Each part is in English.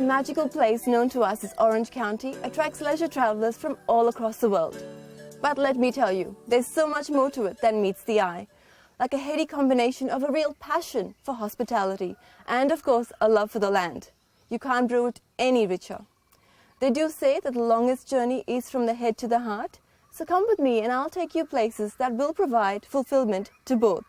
magical place known to us as Orange County attracts leisure travelers from all across the world. But let me tell you, there's so much more to it than meets the eye. Like a heady combination of a real passion for hospitality and, of course, a love for the land. You can't brew it any richer. They do say that the longest journey is from the head to the heart, so come with me and I'll take you places that will provide fulfillment to both.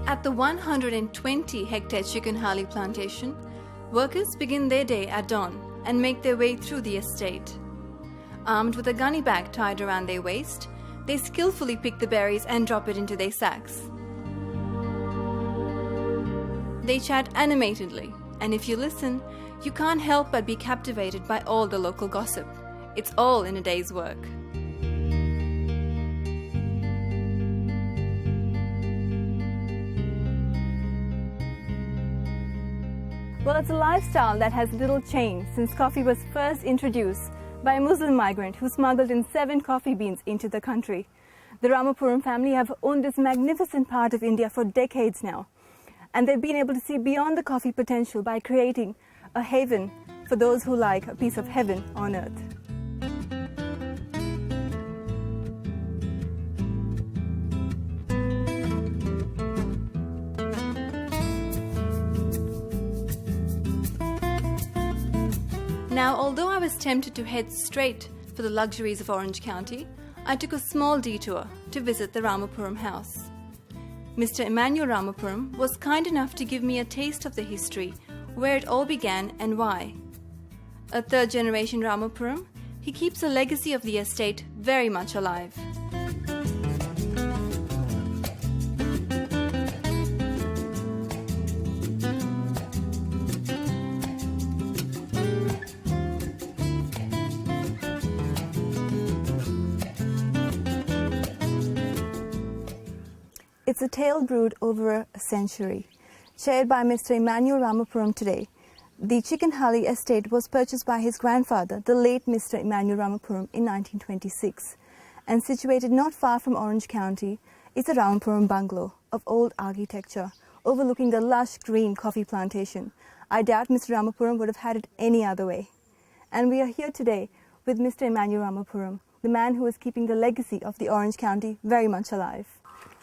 At the 120-hectare chicken harley plantation, workers begin their day at dawn and make their way through the estate. Armed with a gunny bag tied around their waist, they skillfully pick the berries and drop it into their sacks. They chat animatedly, and if you listen, you can't help but be captivated by all the local gossip. It's all in a day's work. Well, it's a lifestyle that has little changed since coffee was first introduced by a Muslim migrant who smuggled in 7 coffee beans into the country. The Ramapuram family have owned this magnificent part of India for decades now, and they've been able to see beyond the coffee potential by creating a haven for those who like a piece of heaven on earth. Now, although I was tempted to head straight for the luxuries of Orange County, I took a small detour to visit the Ramapuram house. Mr. Emmanuel Ramapuram was kind enough to give me a taste of the history, where it all began and why. A third-generation Ramapuram, he keeps the legacy of the estate very much alive. It's a tale brewed over a century. Chaired by Mr. Emmanuel Ramapuram today, the Chicken Harley estate was purchased by his grandfather, the late Mr. Emmanuel Ramapuram, in 1926. And situated not far from Orange County is a Ramapuram bungalow of old architecture, overlooking the lush green coffee plantation. I doubt Mr. Ramapuram would have had it any other way. And we are here today with Mr. Emmanuel Ramapuram, the man who is keeping the legacy of the Orange County very much alive.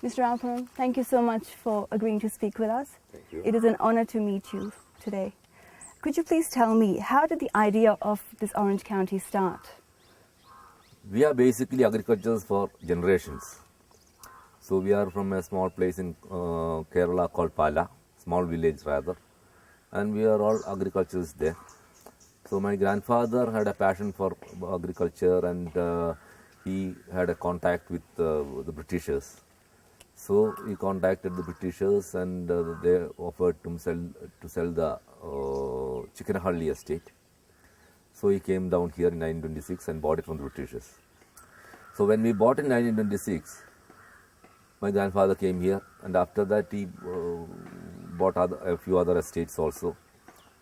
Mr. Ramapuram, thank you so much for agreeing to speak with us. Thank you. It is an honor to meet you today. Could you please tell me, how did the idea of this Orange County start? We are basically agricultures for generations. So we are from a small place in Kerala called Pala, small village rather, and we are all agriculturists there. So my grandfather had a passion for agriculture, and he had a contact with the Britishers. So he contacted the Britishers, and they offered to sell the Chicken Harley estate. So he came down here in 1926 and bought it from the Britishers. So when we bought in 1926, my grandfather came here, and after that he bought a few other estates also.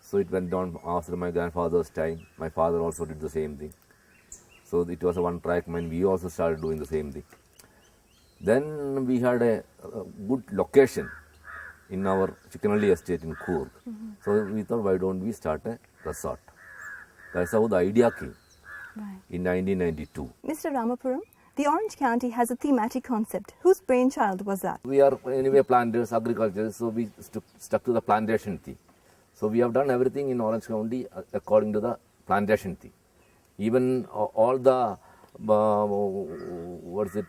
So it went on after my grandfather's time. My father also did the same thing. So it was a one-track mind. We also started doing the same thing. Then we had a good location in our Chicken Harley estate in Coorg. So we thought, why don't we start a resort? That's how the idea came in 1992. Mr. Ramapuram, the Orange County has a thematic concept. Whose brainchild was that? We are anyway planters, agriculture, so we stuck to the plantation theme. So we have done everything in Orange County according to the plantation theme. Even all the what's it,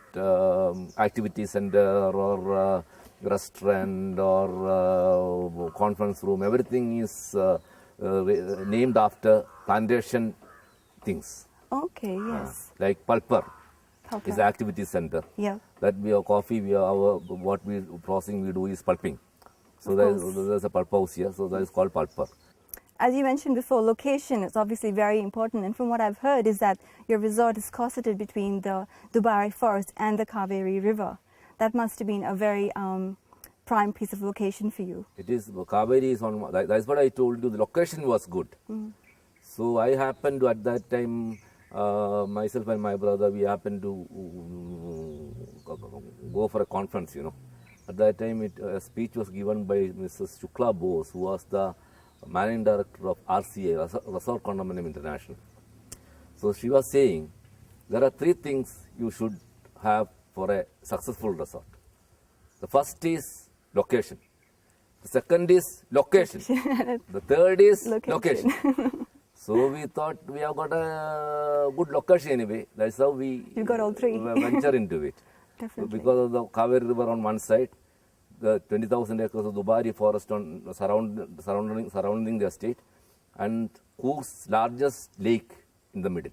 activity center or restaurant or conference room. Everything is named after plantation things. Okay, yes. Like pulper Pulper. is the activity center. Yeah. That we have coffee, we have what we processing we do is pulping. So there's a pulp house here, so that is called pulper. As you mentioned before, location is obviously very important, and from what I've heard is that your resort is closeted between the Dubai forest and the Kaveri River. That must have been a very prime piece of location for you. It is, Kaveri is on, that's what I told you, the location was good. So I happened to, at that time, myself and my brother, we happened to go for a conference, you know. At that time, a speech was given by Mrs. Shukla Bose, who was the managing director of RCA, Resort Condominium International. So she was saying, there are 3 things you should have for a successful resort. The first is location. The second is location. The third is location. So we thought we have got a good location anyway. That's how we got all 3. venture into it. Definitely. Because of the Kaveri River on one side, the 20,000 acres of Dubari forest on surrounding the estate, and Cook's largest lake in the middle.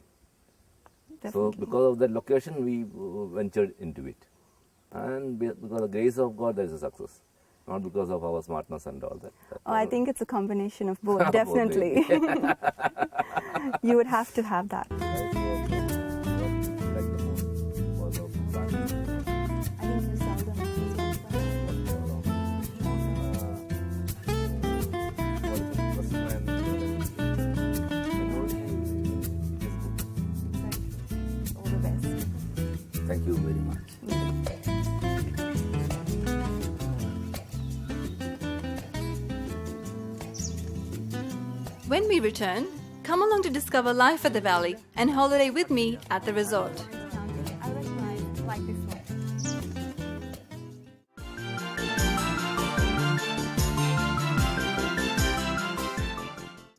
Definitely. So because of that location, we ventured into it. And because of the grace of God, there is a success. Not because of our smartness and all that. I think it's a combination of both, definitely. You would have to have that. Thank you very much. When we return, come along to discover life at the valley and holiday with me at the resort. I recognize, like before,